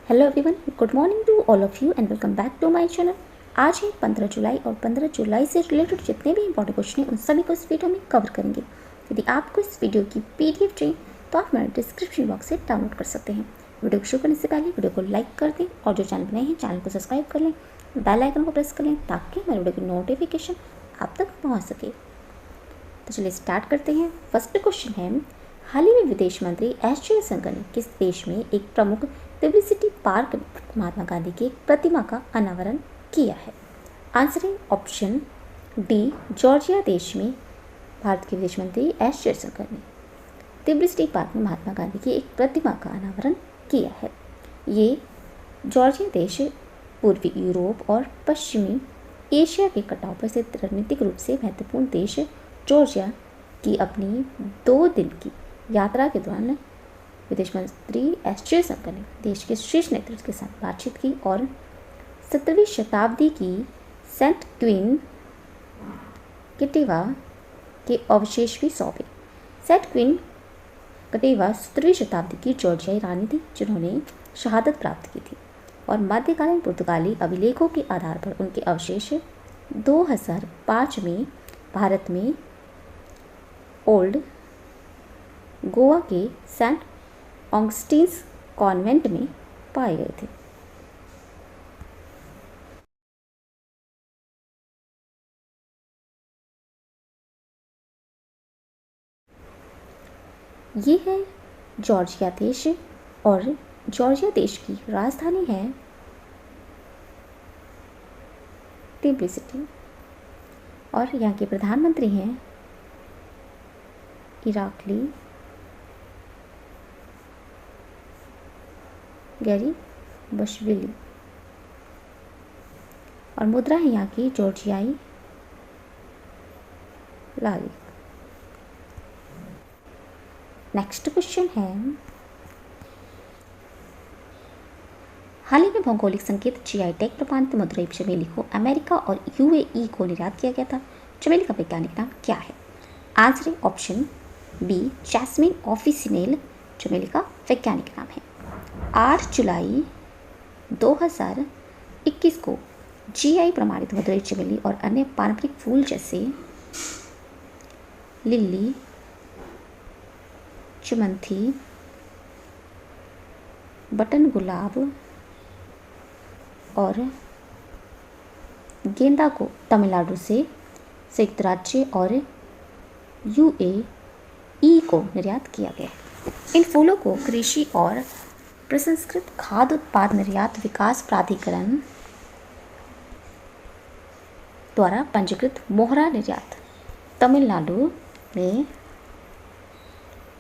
Hello everyone, good morning to all of you and welcome back to my channel. आज है 15 जुलाई और 15 जुलाई से related जितने भी इंपॉर्टेंट क्वेश्चन हैं उन सभी को इस वीडियो में कवर करेंगे। यदि आपको इस वीडियो की पीडीएफ चाहिए तो आप मेरे डिस्क्रिप्शन बॉक्स से डाउनलोड कर सकते हैं। वीडियो को शुरू करने से पहले वीडियो को लाइक कर दें और जो चैनल नए हैं चैनल को सब्सक्राइब कर लें, बेल आइकन को प्रेस कर लें ताकि मेरे वीडियो की नोटिफिकेशन आप तक पहुँच सके। तो चलिए स्टार्ट करते हैं। फर्स्ट क्वेश्चन है, हाल ही में विदेश मंत्री एस जयशंकर ने किस देश में एक प्रमुख दिब्लिसिटी पार्क में महात्मा गांधी की एक प्रतिमा का अनावरण किया है? आंसर है ऑप्शन डी, जॉर्जिया देश में भारत के विदेश मंत्री एस जयशंकर ने दिब्लिसिटी पार्क में महात्मा गांधी की एक प्रतिमा का अनावरण किया है। ये जॉर्जिया देश पूर्वी यूरोप और पश्चिमी एशिया के कटाव पर स्थित रणनीतिक रूप से महत्वपूर्ण देश जॉर्जिया की अपनी 2 दिन की यात्रा के दौरान विदेश मंत्री एस जयशंकर ने देश के शीर्ष नेतृत्व के साथ बातचीत की और 17वीं शताब्दी की सेंट क्वीन केटेवा के अवशेष भी सौंपे। सेंट क्वीन केटेवा 17वीं शताब्दी की जॉर्जियाई रानी थी जिन्होंने शहादत प्राप्त की थी और मध्यकालीन पुर्तगाली अभिलेखों के आधार पर उनके अवशेष 2005 में भारत में ओल्ड गोवा के सेंट ऑगस्टिन्स कॉन्वेंट में पाए गए थे। ये है जॉर्जिया देश और जॉर्जिया देश की राजधानी है दिब्लिसिटी और यहाँ के प्रधानमंत्री हैं इराकली गैरीबशविली और मुद्रा है यहाँ की जॉर्जियाई लाली। नेक्स्ट क्वेश्चन है, हाल ही में भौगोलिक संकेत जीआई टैग प्रमाणित मदुरई चमेली को अमेरिका और यूएई को निर्यात किया गया था। चमेली का वैज्ञानिक नाम क्या है? आंसर है ऑप्शन बी, जैस्मिन ऑफिसिनेल चमेली का वैज्ञानिक नाम है। 8 जुलाई 2021 को जीआई प्रमाणित मदुरई चमेली और अन्य पारंपरिक फूल जैसे लिली, चमंथी, बटन गुलाब और गेंदा को तमिलनाडु से संयुक्त राज्य और यूएई को निर्यात किया गया। इन फूलों को कृषि और प्रसंस्कृत खाद्य उत्पाद निर्यात विकास प्राधिकरण द्वारा पंजीकृत मोहरा निर्यात तमिलनाडु में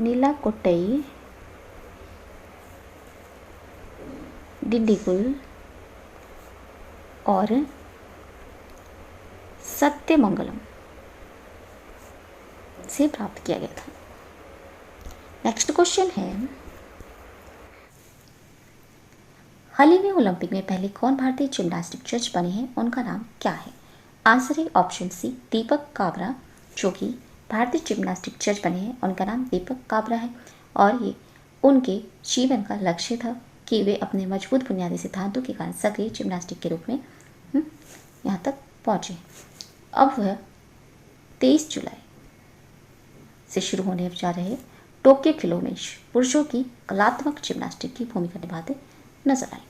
नीलाकोट्टई, डिंडिगुल और सत्यमंगलम से प्राप्त किया गया था। नेक्स्ट क्वेश्चन है, हाल ही में ओलंपिक में पहले कौन भारतीय जिम्नास्टिक जज बने हैं? उनका नाम क्या है? आंसर है ऑप्शन सी, दीपक काबरा, जो कि भारतीय जिम्नास्टिक जज बने हैं। उनका नाम दीपक काबरा है और ये उनके जीवन का लक्ष्य था कि वे अपने मजबूत बुनियादी सिद्धांतों के कारण सक्रिय जिम्नास्टिक के रूप में यहाँ तक पहुँचे। अब वह 23 जुलाई से शुरू होने जा रहे टोक्यो खेलों में पुरुषों की कलात्मक जिम्नास्टिक की भूमिका निभाते नजर आएंगे।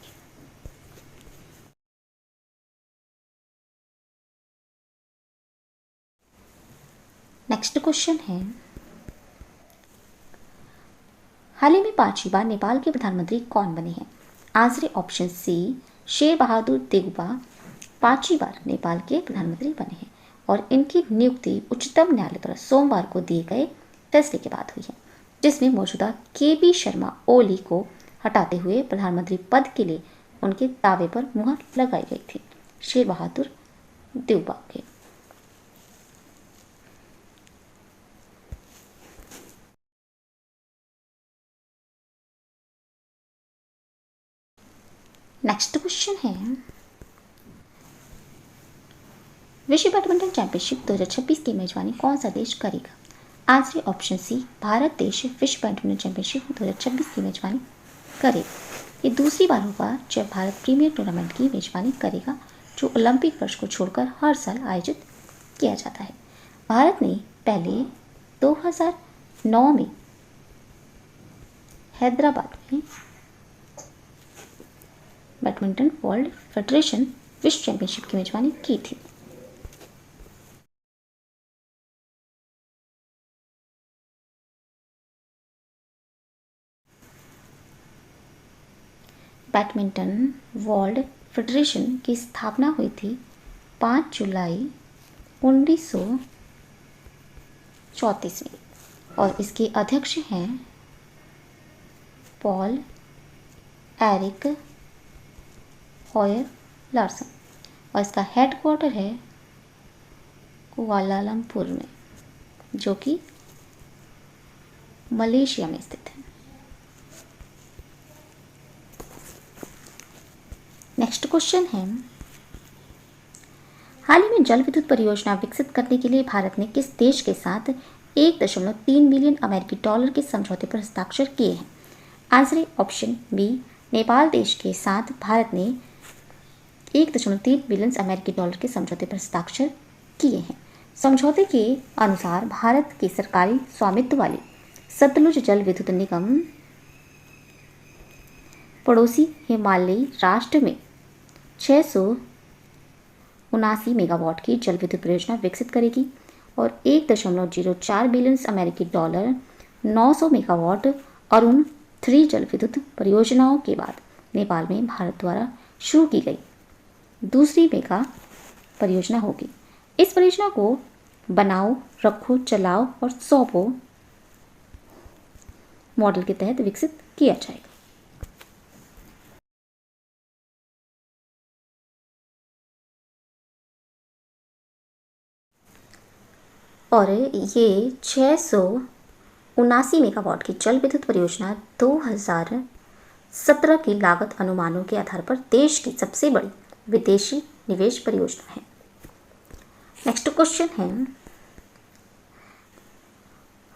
नेक्स्ट क्वेश्चन है, हाल ही में 5वीं बार नेपाल के प्रधानमंत्री कौन बने हैं? आंसर है ऑप्शन सी, शेर बहादुर देउबा 5वीं बार नेपाल के प्रधानमंत्री बने हैं और इनकी नियुक्ति उच्चतम न्यायालय द्वारा सोमवार को दिए गए फैसले के बाद हुई है, जिसमें मौजूदा केपी शर्मा ओली को हटाते हुए प्रधानमंत्री पद के लिए उनके दावे पर मुहर लगाई गई थी, शेर बहादुर देउबा के। नेक्स्ट क्वेश्चन है, विश्व बैडमिंटन चैंपियनशिप 2026 की मेजबानी कौन सा देश करेगा? आंसर है ऑप्शन सी, भारत देश विश्व बैडमिंटन चैंपियनशिप 2026 की मेजबानी करेगा। ये दूसरी बार होगा जब भारत प्रीमियर टूर्नामेंट की मेजबानी करेगा, जो ओलंपिक वर्ष को छोड़कर हर साल आयोजित किया जाता है। भारत ने पहले 2009 में हैदराबाद में बैडमिंटन वर्ल्ड फेडरेशन विश्व चैंपियनशिप की मेजबानी की थी। बैडमिंटन वर्ल्ड फेडरेशन की स्थापना हुई थी 5 जुलाई 1934 में और इसके अध्यक्ष हैं पॉल एरिक हॉयर लार्सन और इसका हेडक्वार्टर है कुआलालंपुर में, जो कि मलेशिया में स्थित है। नेक्स्ट क्वेश्चन है, हाल ही में जल विद्युत परियोजना विकसित करने के लिए भारत ने किस देश के साथ 1.3 बिलियन अमेरिकी डॉलर के समझौते पर हस्ताक्षर किए हैं? आंसर है ऑप्शन बी, नेपाल देश के साथ भारत ने 1.3 बिलियन अमेरिकी डॉलर के समझौते पर हस्ताक्षर किए हैं। समझौते के अनुसार भारत के सरकारी स्वामित्व वाले सतलुज जल विद्युत निगम पड़ोसी हिमालयी राष्ट्र में 679 मेगावाट की जल विद्युत परियोजना विकसित करेगी और 1.04 बिलियन अमेरिकी डॉलर 900 मेगावाट अरुण 3 जल विद्युत परियोजनाओं के बाद नेपाल में भारत द्वारा शुरू की गई दूसरी मेगा परियोजना होगी। इस परियोजना को बनाओ, रखो, चलाओ और सौंपो मॉडल के तहत विकसित किया जाएगा। और ये 679 मेगावाट की जल विद्युत परियोजना 2017 की लागत अनुमानों के आधार पर देश की सबसे बड़ी विदेशी निवेश परियोजना है। नेक्स्ट क्वेश्चन है,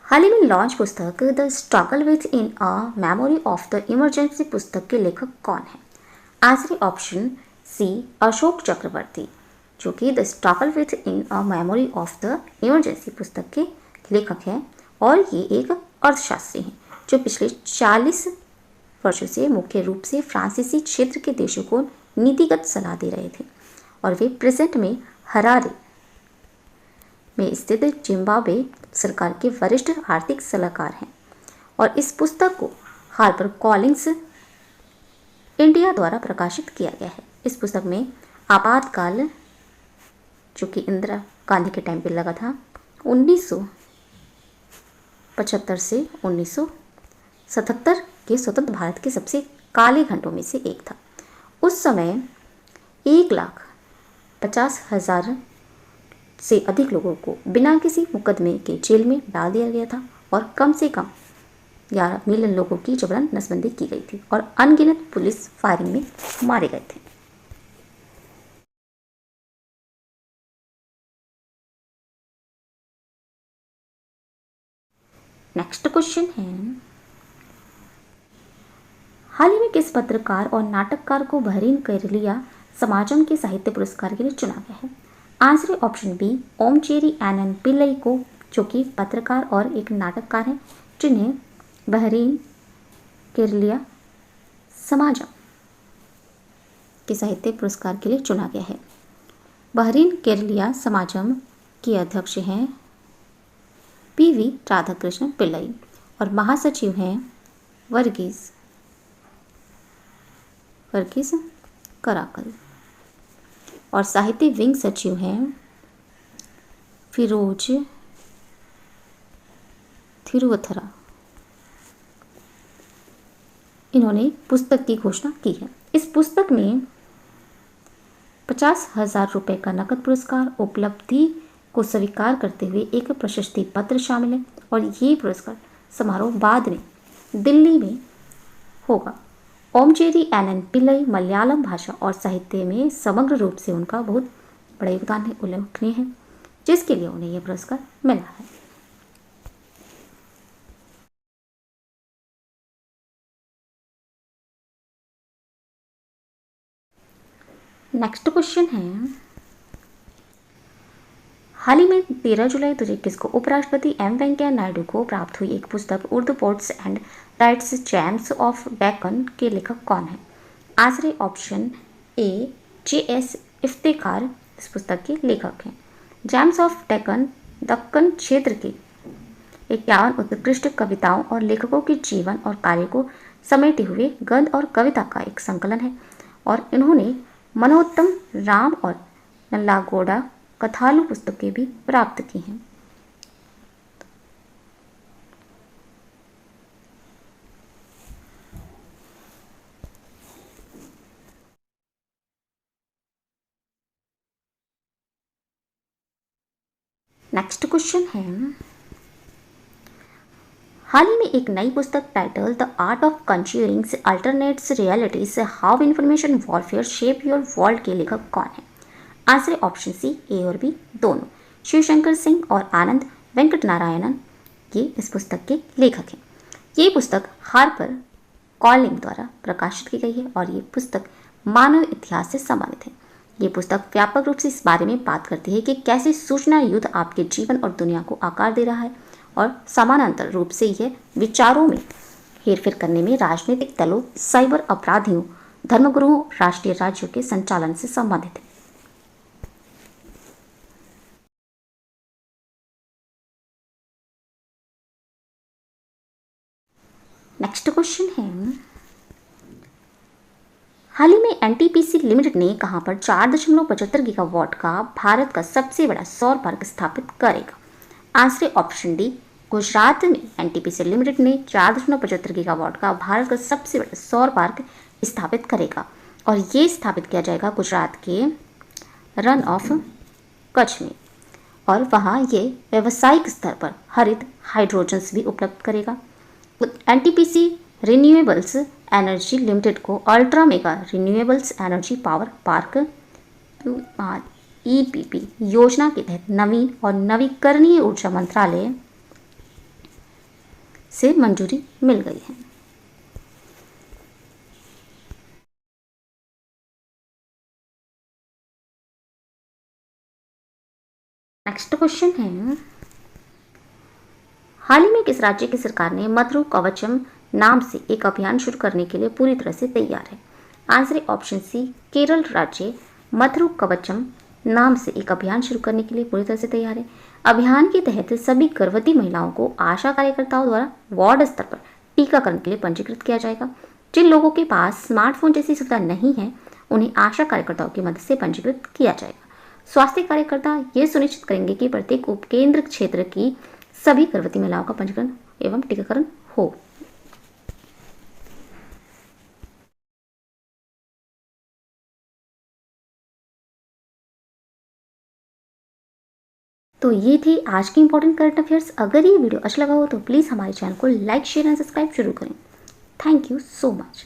हाल ही में लॉन्च पुस्तक the struggle with in a memory of the emergency पुस्तक के लेखक कौन है? आंसर ऑप्शन सी, अशोक चक्रवर्ती, जो कि the struggle with in a memory of the emergency पुस्तक के लेखक हैं और ये एक अर्थशास्त्री हैं जो पिछले 40 वर्षों से मुख्य रूप से फ्रांसीसी क्षेत्र के देशों को नीतिगत सलाह दे रहे थे और वे प्रेजेंट में हरारे में स्थित जिम्बाब्वे सरकार के वरिष्ठ आर्थिक सलाहकार हैं। और इस पुस्तक को हार्पर कॉलिंस इंडिया द्वारा प्रकाशित किया गया है। इस पुस्तक में आपातकाल, जो कि इंदिरा गांधी के टाइम पे लगा था, 1975 से 1977 के स्वतंत्र भारत के सबसे काले घंटों में से एक था। उस समय 1,50,000 से अधिक लोगों को बिना किसी मुकदमे के जेल में डाल दिया गया था और कम से कम 11 मिलियन लोगों की जबरन नसबंदी की गई थी और अनगिनत पुलिस फायरिंग में मारे गए थे। नेक्स्ट क्वेश्चन है, हाल ही में किस पत्रकार और नाटककार को बहरीन केरलिया समाजम के साहित्य पुरस्कार के लिए चुना गया है? Answer option B, Omchery N N Pillai को, जो कि पत्रकार और एक नाटककार हैं जिन्हें बहरीन केरलिया समाजम के साहित्य पुरस्कार के लिए चुना गया है। बहरीन केरलिया समाजम के अध्यक्ष हैं पीवी राधाकृष्णन पिल्लई और महासचिव हैं वर्गीस कराकल और साहित्य विंग सचिव हैं फिरोज थिरुवथरा। इन्होंने पुस्तक की घोषणा की है। इस पुस्तक में 50,000 रुपये का नकद पुरस्कार, उपलब्धि को स्वीकार करते हुए एक प्रशस्ति पत्र शामिल है और ये पुरस्कार समारोह बाद में दिल्ली में होगा। ओमचेरी एनएन पिल्लई मलयालम भाषा और साहित्य में समग्र रूप से उनका बहुत बड़ा योगदान है, उल्लेखनीय है, जिसके लिए उन्हें यह पुरस्कार मिला है। नेक्स्ट क्वेश्चन है, हाल ही में 13 जुलाई 2021 को उपराष्ट्रपति एम वेंकैया नायडू को प्राप्त हुई एक पुस्तक Urdu poets and writers gems of Deccan के लेखक कौन है? Answer option A J.S. Iftikhar इस पुस्तक के लेखक हैं। जैम्स ऑफ डेक्कन दक्कन क्षेत्र के 51 उत्कृष्ट कविताओं और लेखकों के जीवन और कार्य को समेटे हुए गद्य और कविता का एक संकलन है और इन्होंने मनोत्तम राम और नल्लागोड़ा कथालु पुस्तकें भी प्राप्त की हैं। नेक्स्ट क्वेश्चन है, हाल ही में एक नई पुस्तक title the art of conjuring alternates realities how information warfare shape your world के लेखक कौन है? आंसर ऑप्शन सी ए और बी दोनों। शिवशंकर सिंह और आनंद वेंकट नारायणन ये इस पुस्तक के लेखक हैं। ये पुस्तक हार्पर कॉलिंग द्वारा प्रकाशित की गई है और ये पुस्तक मानव इतिहास से संबंधित है। ये पुस्तक व्यापक रूप से इस बारे में बात करती है कि कैसे सूचना युद्ध आपके जीवन और दुनिया को आकार दे रहा है और समानांतर रूप से यह विचारों में हेरफेर करने में राजनीतिक दलों, साइबर अपराधियों, धर्मगुरुओं, राष्ट्रीय राज्यों के संचालन से संबंधित है। नेक्स्ट क्वेश्चन है, हाल ही में एनटीपीसी लिमिटेड ने कहां पर 4.75 गीगावाट का भारत का सबसे बड़ा सौर पार्क स्थापित करेगा? आंसर ऑप्शन डी गुजरात में एनटीपीसी लिमिटेड ने 4.75 गीगावाट का भारत का सबसे बड़ा सौर पार्क स्थापित करेगा और ये स्थापित किया जाएगा गुजरात के रन ऑफ कच्छ में और वहाँ ये व्यावसायिक स्तर पर हरित हाइड्रोजन्स भी उपलब्ध करेगा। एनटीपीसी रिन्यूएबल्स एनर्जी लिमिटेड को ultra mega renewables energy power park EPP योजना के तहत नवीन और नवीकरणीय ऊर्जा मंत्रालय से मंजूरी मिल गई है। नेक्स्ट क्वेश्चन है, हाल ही में किस राज्य की सरकार ने मधुर कवचम नाम से एक अभियान शुरू करने के लिए पूरी तरह से तैयार है? आंसर ऑप्शन सी केरल राज्य मधुर कवचम नाम से एक अभियान शुरू करने के लिए पूरी तरह से तैयार है। अभियान के तहत सभी गर्भवती महिलाओं को आशा कार्यकर्ताओं द्वारा वार्ड स्तर पर टीकाकरण के लिए पंजीकृत किया जाएगा। जिन लोगों के पास स्मार्टफोन जैसी सुविधा नहीं है उन्हें आशा कार्यकर्ताओं की मदद से पंजीकृत किया जाएगा। स्वास्थ्य कार्यकर्ता ये सुनिश्चित करेंगे कि प्रत्येक उपकेंद्र क्षेत्र की सभी गर्भवती महिलाओं का पंजीकरण एवं टीकाकरण हो। तो ये थी आज की इंपॉर्टेंट करंट अफेयर्स। अगर ये वीडियो अच्छा लगा हो तो प्लीज़ हमारे चैनल को लाइक, शेयर एंड सब्सक्राइब जरूर करें। Thank you so much.